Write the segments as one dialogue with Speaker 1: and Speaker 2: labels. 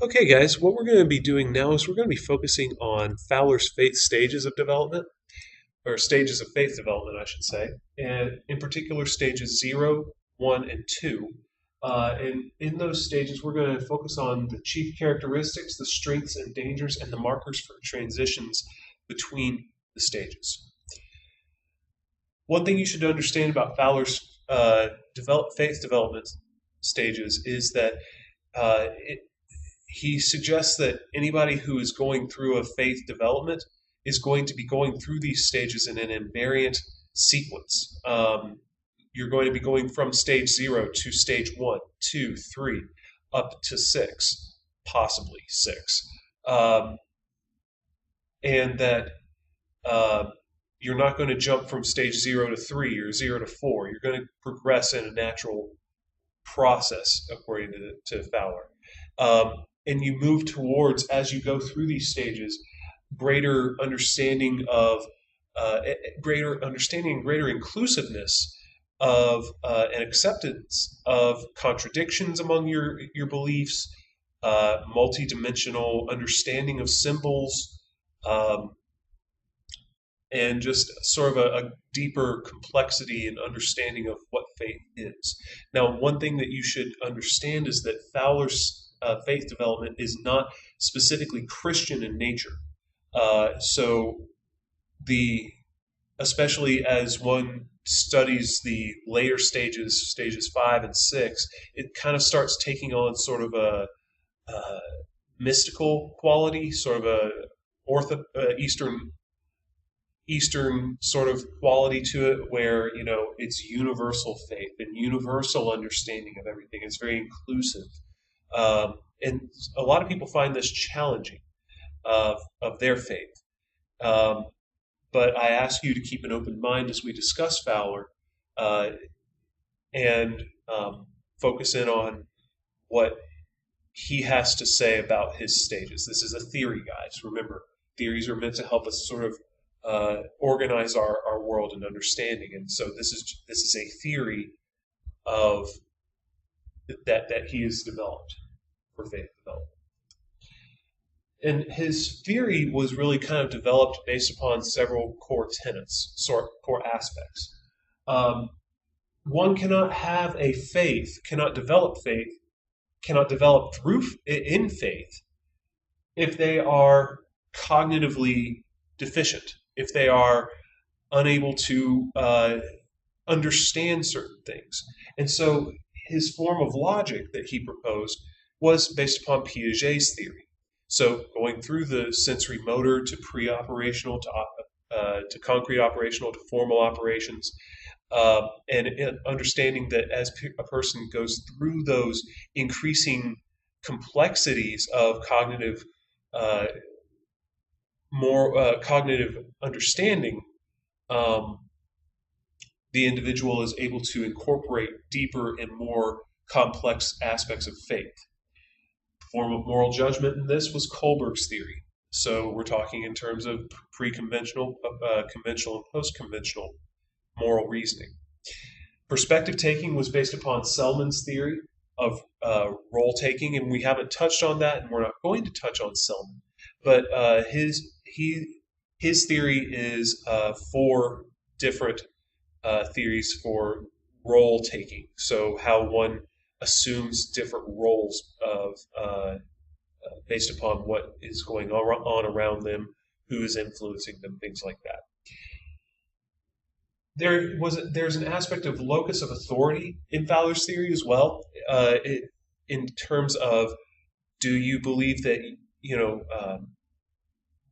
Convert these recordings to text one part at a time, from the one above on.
Speaker 1: Okay, guys, what we're going to be doing now is we're going to be focusing on Fowler's faith stages of development, or stages of faith development, I should say, and in particular stages 0, 1, and 2. And in those stages, we're going to focus on the chief characteristics, the strengths and dangers, and the markers for transitions between the stages. One thing you should understand about Fowler's faith development stages is that it, he suggests that anybody who is going through a faith development is going to be going through these stages in an invariant sequence. You're going to be going from stage 0 to stage 1, 2, 3, up to 6, possibly 6. Um, and that uh, you're not going to jump from stage 0 to 3 or 0 to 4. You're going to progress in a natural process, according to Fowler. And you move towards, as you go through these stages, greater understanding of greater understanding, greater inclusiveness of and acceptance of contradictions among your beliefs, multidimensional understanding of symbols, um, and just sort of a deeper complexity and understanding of what faith is. Now, one thing that you should understand is that Fowler's faith development is not specifically Christian in nature. So the especially as one studies the later stages, stages 5 and 6, it kind of starts taking on sort of a mystical quality, sort of a Eastern sort of quality to it, where it's universal faith and universal understanding of everything. It's very inclusive, and a lot of people find this challenging of their faith. Um, but I ask you to keep an open mind as we discuss Fowler, uh, and focus in on what he has to say about his stages. This is a theory, guys. Remember, theories are meant to help us sort of organize our world and understanding. And so this is a theory of that he has developed for faith development. And his theory was really kind of developed based upon several core tenets, core aspects. Um, One cannot have a faith, cannot develop faith, cannot develop in faith if they are cognitively deficient, if they are unable to understand certain things. And so his form of logic that he proposed was based upon Piaget's theory. So going through the sensory motor to pre-operational to concrete operational to formal operations, and understanding that as a person goes through those increasing complexities of uh, cognitive understanding, um, the individual is able to incorporate deeper and more complex aspects of faith. The form of moral judgment in this was Kohlberg's theory. So we're talking in terms of pre-conventional, conventional, and post-conventional moral reasoning. Perspective taking was based upon Selman's theory of role taking, and we haven't touched on that, and we're not going to touch on Selman. But his theory is four different theories for role taking. So how one assumes different roles of based upon what is going on around them, who is influencing them, things like that. There's an aspect of locus of authority in Fowler's theory as well, in terms of, do you believe that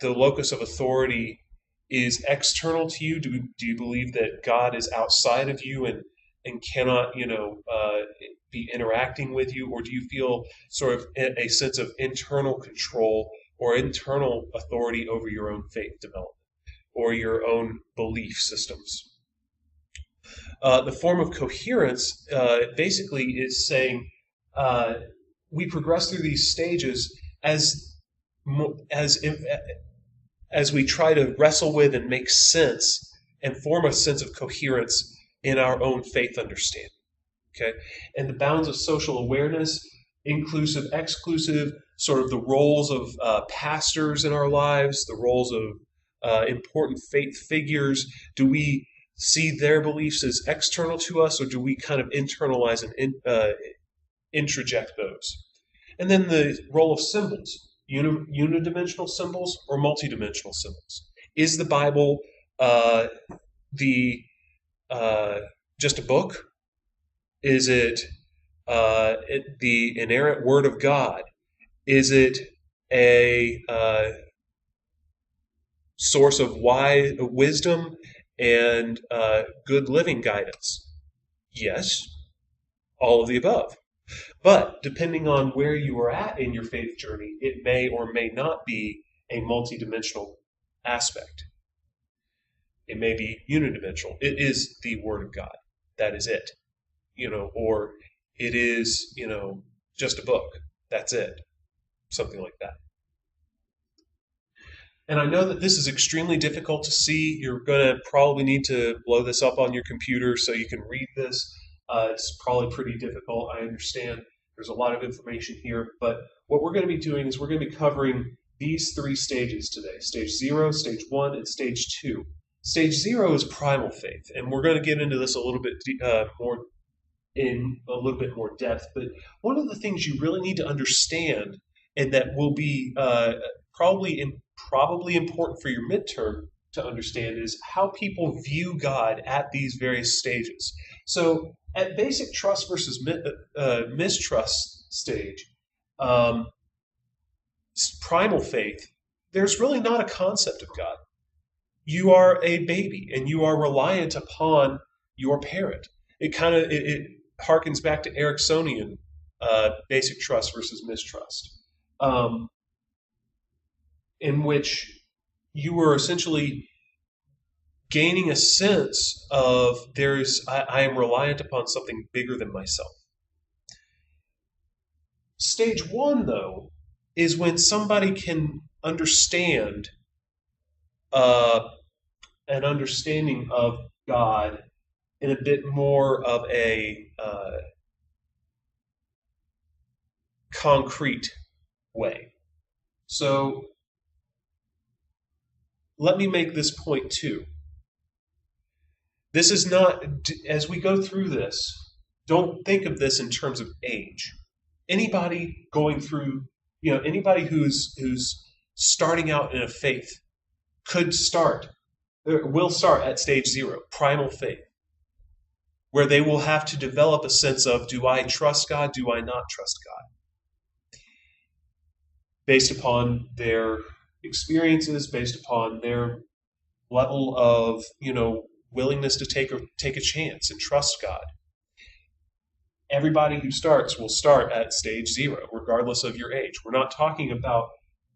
Speaker 1: the locus of authority is external to you? Do you believe that God is outside of you and cannot be interacting with you, or do you feel sort of a sense of internal control or internal authority over your own faith development or your own belief systems? The form of coherence basically is saying uh, we progress through these stages as as as we try to wrestle with and make sense and form a sense of coherence in our own faith understanding. Okay, and the bounds of social awareness. inclusive, exclusive, sort of the roles of pastors in our lives, the roles of important faith figures? Do we see their beliefs as external to us, or do we kind of internalize and introject those? And then the role of symbols, unidimensional symbols or multidimensional symbols. Is the Bible uh, the just a book? Is it the inerrant Word of God? Is it a source of wisdom and good living guidance? Yes, all of the above. But depending on where you are at in your faith journey, it may or may not be a multidimensional aspect. It may be unidimensional. It is the Word of God. That is it. Or it is, just a book. That's it. Something like that. And I know that this is extremely difficult to see. You're going to probably need to blow this up on your computer so you can read this. It's probably pretty difficult. I understand there's a lot of information here. But what we're going to be doing is we're going to be covering these three stages today: stage 0, stage 1, and stage 2. Stage 0 is primal faith. And we're going to get into this a little bit more in a little bit more depth. But one of the things you really need to understand, and that will be probably important for your midterm to understand, is how people view God at these various stages. So at basic trust versus mistrust stage, primal faith, there's really not a concept of God. You are a baby and you are reliant upon your parent. It harkens back to Ericksonian basic trust versus mistrust, in which you were essentially gaining a sense of I am reliant upon something bigger than myself. Stage 1, though, is when somebody can understand an understanding of God in a bit more of a concrete way. So let me make this point too. This is not, as we go through this, don't think of this in terms of age. Anybody going through, anybody who's starting out in a faith will start at stage 0, primal faith, where they will have to develop a sense of, do I trust God? Do I not trust God? Based upon their experiences, based upon their level of, willingness to take a chance and trust God. Everybody who starts will start at stage 0, regardless of your age. We're not talking about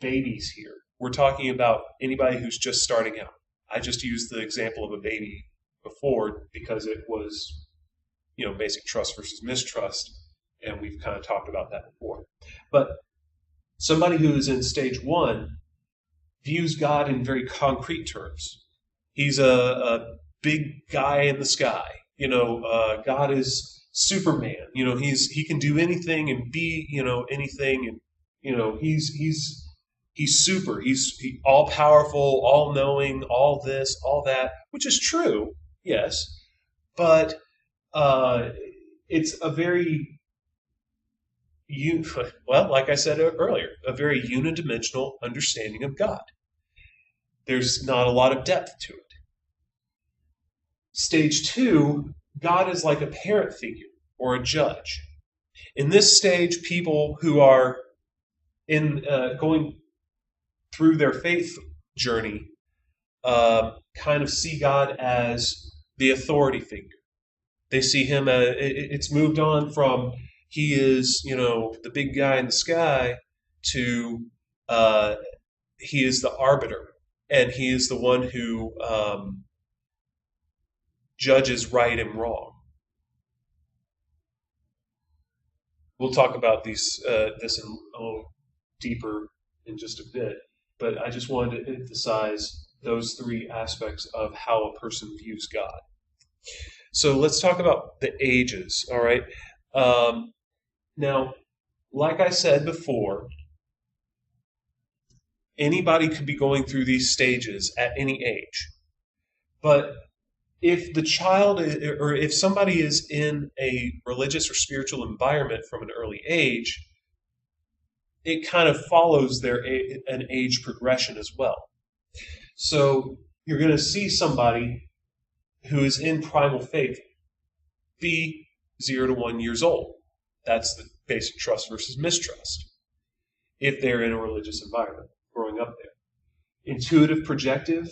Speaker 1: babies here. We're talking about anybody who's just starting out. I just used the example of a baby before because it was, basic trust versus mistrust, and we've kind of talked about that before. But somebody who is in stage 1 views God in very concrete terms. He's a big guy in the sky. God is Superman. He can do anything and be, anything, and he's super. He's all powerful, all knowing, all this, all that, which is true, yes, but it's a very like I said earlier, a very unidimensional understanding of God. There's not a lot of depth to it. Stage 2, God is like a parent figure or a judge. In this stage, people who are going through their faith journey kind of see God as the authority figure. They see him as, it's moved on from he is, the big guy in the sky to he is the arbiter, and he is the one who judges right and wrong. We'll talk about this a little deeper in just a bit, but I just wanted to emphasize those three aspects of how a person views God. So let's talk about the ages, all right? Now, like I said before, anybody could be going through these stages at any age. But if the child or if somebody is in a religious or spiritual environment from an early age, it kind of follows an age progression as well. So you're going to see somebody who is in primal faith be 0 to 1 years old. That's the basic trust versus mistrust if they're in a religious environment growing up there. Intuitive projective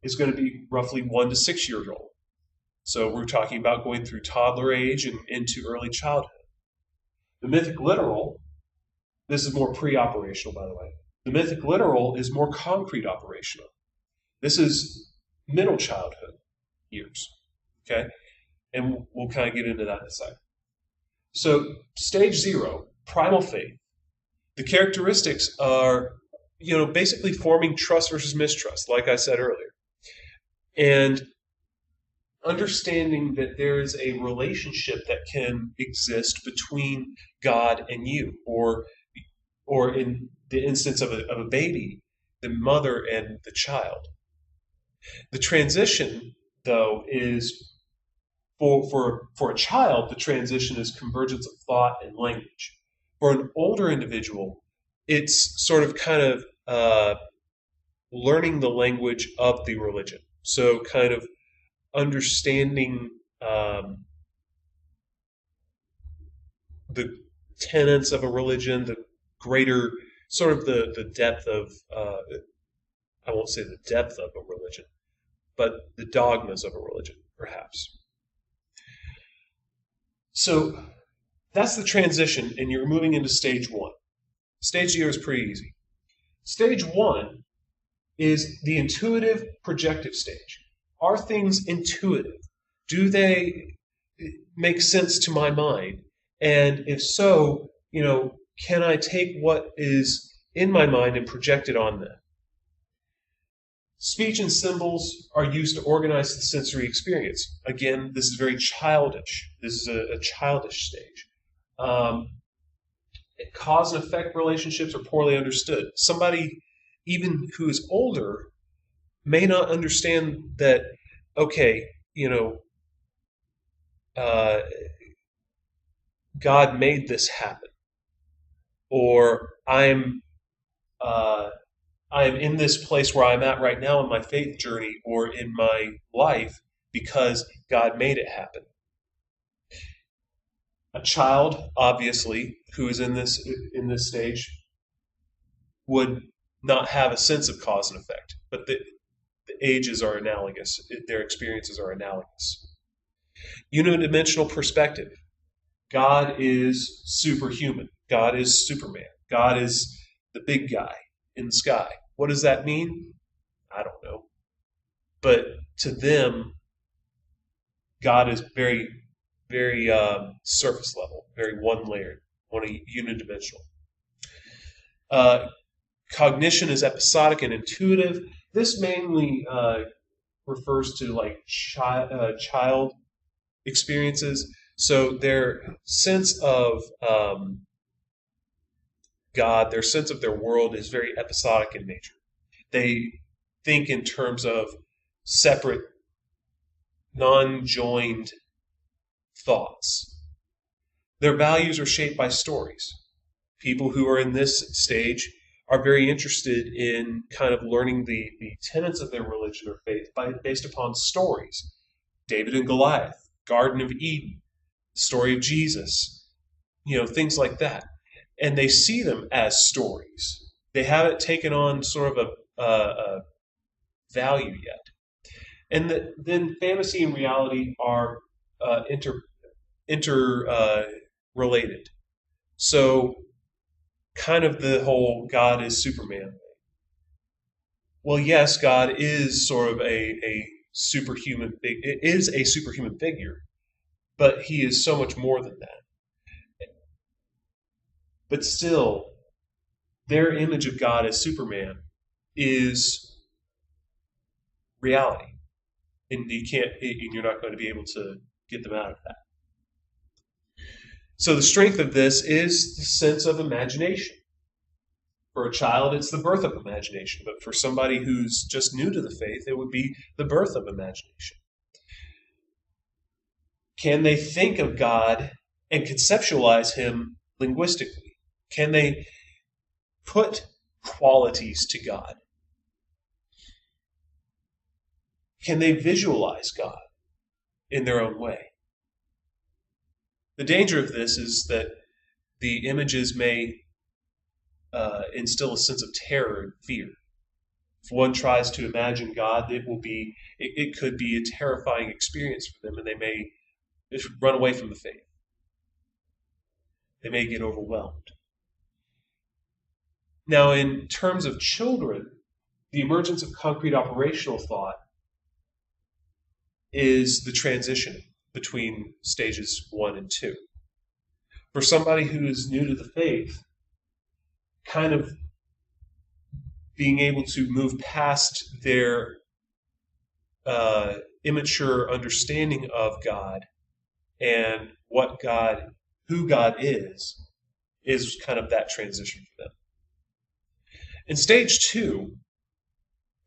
Speaker 1: is going to be roughly 1 to 6 years old. So we're talking about going through toddler age and into early childhood. The mythic literal, this is more pre-operational, by the way. The mythic literal is more concrete operational. This is middle childhood years. Okay? And we'll kind of get into that in a second. So stage 0, primal faith. The characteristics are, basically forming trust versus mistrust, like I said earlier. And understanding that there is a relationship that can exist between God and you, or in the instance of a baby, the mother and the child. The transition, though, is for a child, the transition is convergence of thought and language. For an older individual, it's sort of kind of learning the language of the religion. So kind of understanding the tenets of a religion, the greater sort of the depth of, I won't say the depth of a religion, but the dogmas of a religion, perhaps. So that's the transition, and you're moving into stage 1. Stage 0 is pretty easy. Stage 1 is the intuitive projective stage. Are things intuitive? Do they make sense to my mind? And if so, can I take what is in my mind and project it on them? Speech and symbols are used to organize the sensory experience. Again, this is very childish. This is a childish stage. Cause and effect relationships are poorly understood. Somebody, even who is older, may not understand that, okay, God made this happen, or I'm in this place where I'm at right now in my faith journey or in my life because God made it happen. A child, obviously, who is in this stage would not have a sense of cause and effect, but the ages are analogous. Their experiences are analogous. Unidimensional perspective. God is superhuman. God is Superman. God is the big guy in the sky. What does that mean? I don't know. But to them, God is very, very surface level, very one-layered, unidimensional. Cognition is episodic and intuitive. This mainly refers to like child experiences. So their sense of God, their sense of their world is very episodic in nature. They think in terms of separate, non-joined thoughts. Their values are shaped by stories. People who are in this stage are very interested in kind of learning the tenets of their religion or faith based upon stories. David and Goliath, Garden of Eden, the story of Jesus, things like that. And they see them as stories. They haven't taken on sort of a value yet. And then fantasy and reality are interrelated. So kind of the whole God is Superman thing. Well, yes, God is sort of a superhuman. It is a superhuman figure, but he is so much more than that. But still, their image of God as Superman is reality, and you're not going to be able to get them out of that. So the strength of this is the sense of imagination. For a child, it's the birth of imagination, but for somebody who's just new to the faith, it would be the birth of imagination. Can they think of God and conceptualize him linguistically? Can they put qualities to God? Can they visualize God in their own way? The danger of this is that the images may instill a sense of terror and fear. If one tries to imagine God, it could be a terrifying experience for them, and they may just run away from the faith. They may get overwhelmed. Now, in terms of children, the emergence of concrete operational thought is the transition between stages 1 and 2. For somebody who is new to the faith, kind of being able to move past their immature understanding of God and who God is kind of that transition for them. In stage 2,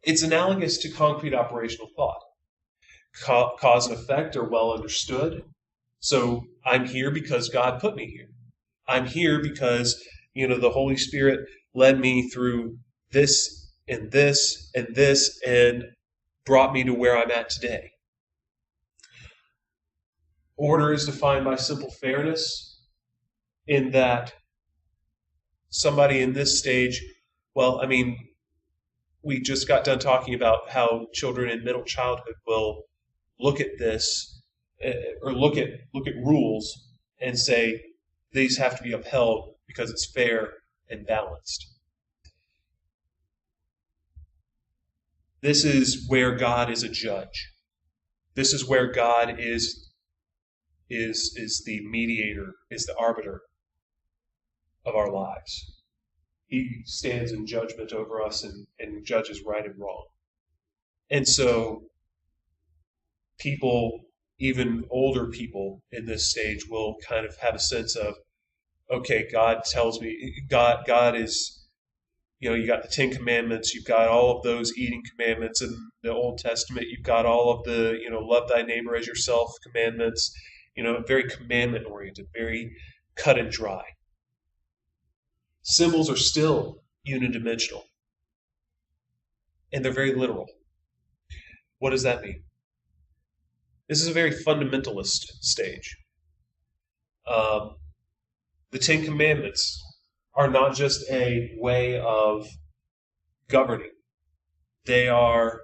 Speaker 1: it's analogous to concrete operational thought. Cause and effect are well understood. So I'm here because God put me here. I'm here because, the Holy Spirit led me through this and this and this and brought me to where I'm at today. Order is defined by simple fairness, in that somebody in this stage, we just got done talking about how children in middle childhood will look at this or look at rules and say these have to be upheld because it's fair and balanced. This is where God is a judge. This is where God is the mediator, is the arbiter of our lives. He stands in judgment over us and judges right and wrong. And so people, even older people in this stage, will kind of have a sense of, okay, God tells me, God is, you got the Ten Commandments, you've got all of those eating commandments in the Old Testament, you've got all of the, love thy neighbor as yourself commandments, very commandment oriented, very cut and dry. Symbols are still unidimensional, and they're very literal. What does that mean? This is a very fundamentalist stage. The Ten Commandments are not just a way of governing. They are,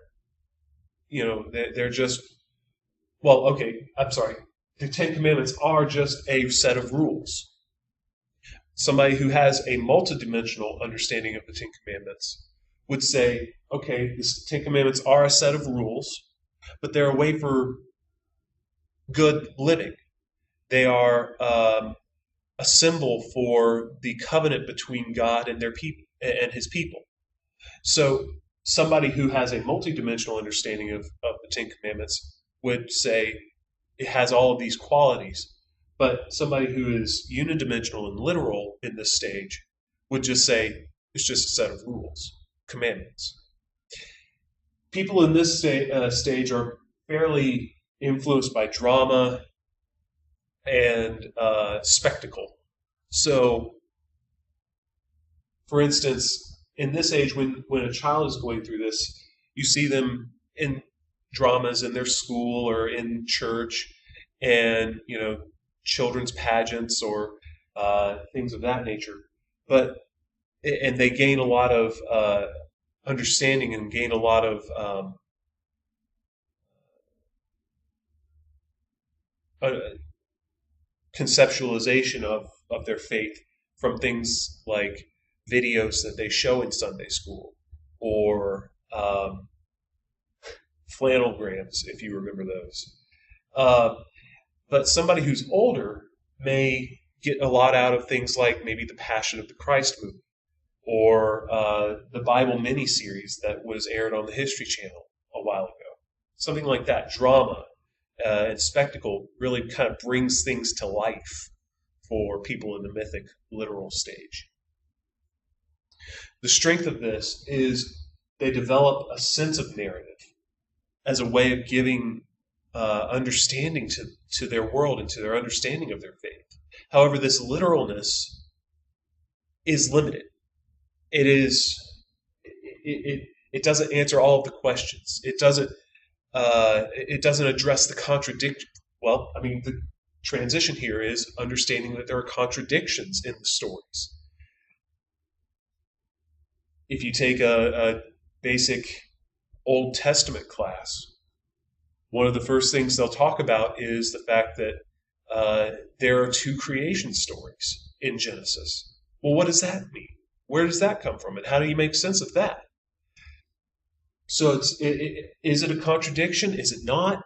Speaker 1: they're just, The Ten Commandments are just a set of rules. Somebody who has a multidimensional understanding of the Ten Commandments would say, okay, the Ten Commandments are a set of rules, but they're a way for good living. They are a symbol for the covenant between God and his people. So somebody who has a multidimensional understanding of the Ten Commandments would say it has all of these qualities. But somebody who is unidimensional and literal in this stage would just say it's just a set of rules, commandments. People in this stage are fairly influenced by drama and spectacle. So, for instance, in this age, when a child is going through this, you see them in dramas in their school or in church, and children's pageants or things of that nature. And they gain a lot of understanding and gain a lot of conceptualization of their faith from things like videos that they show in Sunday school or flannelgrams, if you remember those. But somebody who's older may get a lot out of things like maybe the Passion of the Christ movie or the Bible miniseries that was aired on the History Channel a while ago. Something like that. Drama and spectacle really kind of brings things to life for people in the mythic literal stage. The strength of this is they develop a sense of narrative as a way of giving understanding to their world and to their understanding of their faith. However, this literalness is limited. It doesn't answer all of the questions. It doesn't address the contradiction. Well, I mean, the transition here is understanding that there are contradictions in the stories. If you take a basic Old Testament class, one of the first things they'll talk about is the fact that there are two creation stories in Genesis. Well, what does that mean? Where does that come from? And how do you make sense of that? So is it a contradiction? Is it not?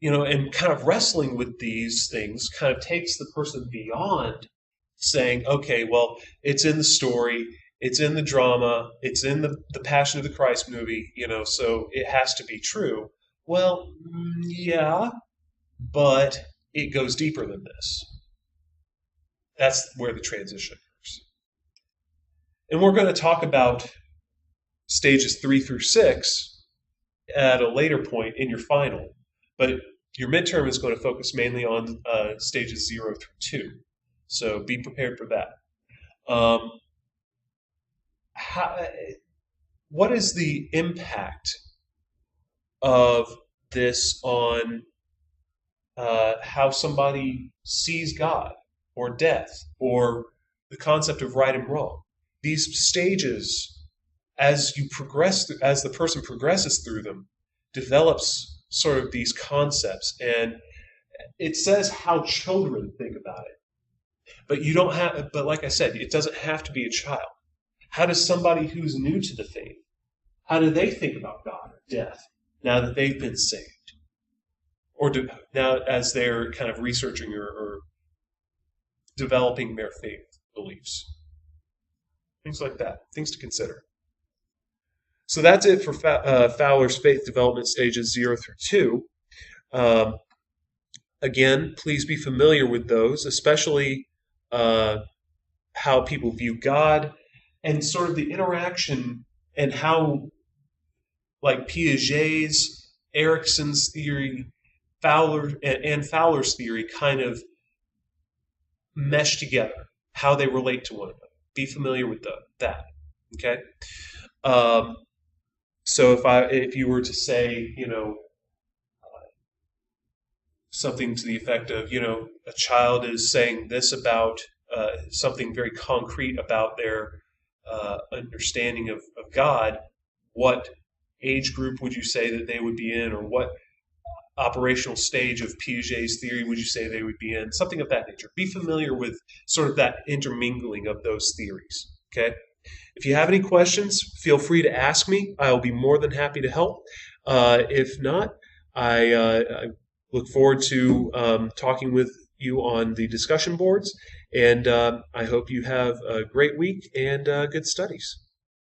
Speaker 1: And kind of wrestling with these things kind of takes the person beyond saying, okay, well, it's in the story, it's in the drama, it's in the Passion of the Christ movie, so it has to be true. Well, yeah, but it goes deeper than this. That's where the transition occurs. And we're going to talk about stages 3 through 6 at a later point in your final. But your midterm is going to focus mainly on stages 0 through 2. So be prepared for that. What is the impact of this on how somebody sees God or death or the concept of right and wrong? These stages, as the person progresses through them, develops sort of these concepts, and it says how children think about it. But like I said, it doesn't have to be a child. How does somebody who's new to the faith, how do they think about God or death now that they've been saved? Or now as they're kind of researching or developing their faith beliefs? Things like that, things to consider. So that's it for Fowler's faith development stages 0 through 2. Again, please be familiar with those, especially how people view God and sort of the interaction and how, like Piaget's, Erickson's theory, Fowler's theory kind of mesh together, how they relate to one another. Be familiar with that. Okay. So if you were to say, something to the effect of, a child is saying this about something very concrete about their understanding of God, what age group would you say that they would be in, or what operational stage of Piaget's theory would you say they would be in? Something of that nature. Be familiar with sort of that intermingling of those theories. Okay? If you have any questions, feel free to ask me. I will be more than happy to help. If not, I look forward to talking with you on the discussion boards, and I hope you have a great week and good studies.